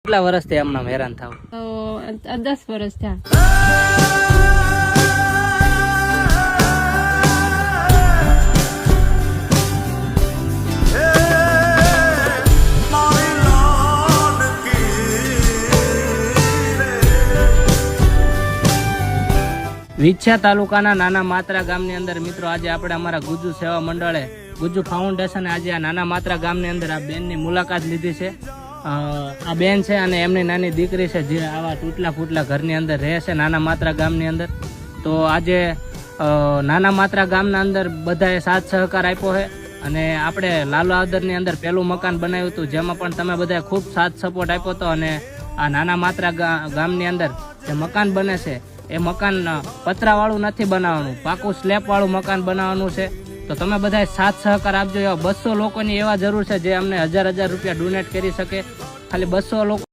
કેટલા વર્ષથી આમના હેરાન થાવ? 10 વર્ષ થયા. વિછ્યા તાલુકાના નાના માત્રા ગામની અંદર મિત્રો આજે આપણે અમારા ગુજુ સેવા મંડળે ગુજુ ફાઉન્ડેશન આજે આ નાના માત્રા ગામની અંદર આ બેનની મુલાકાત લીધી છે. આ બેન છે અને એમની નાની દીકરી છે જે આવા તૂટલા ફૂટલા ઘરની અંદર રહે છે નાના માત્રા ગામની અંદર. તો આજે નાના માત્રા ગામના અંદર બધાએ સાથ સહકાર આપ્યો છે અને આપણે લાલુ આવદરની અંદર પહેલું મકાન બનાવ્યું હતું જેમાં પણ તમે બધાએ ખૂબ સાથ સપોર્ટ આપ્યો હતો. અને આ નાના માત્રા ગામની અંદર જે મકાન બને છે એ મકાન પતરાવાળું નથી બનાવવાનું, પાકું સ્લેબવાળું મકાન બનાવવાનું છે. તો તમે બધા સાથ સહકાર આપજો. એવા 200 લોકોની એવા જરૂર છે જે અમને 1000 રૂપિયા ડોનેટ કરી શકે. ખાલી 200 લોકો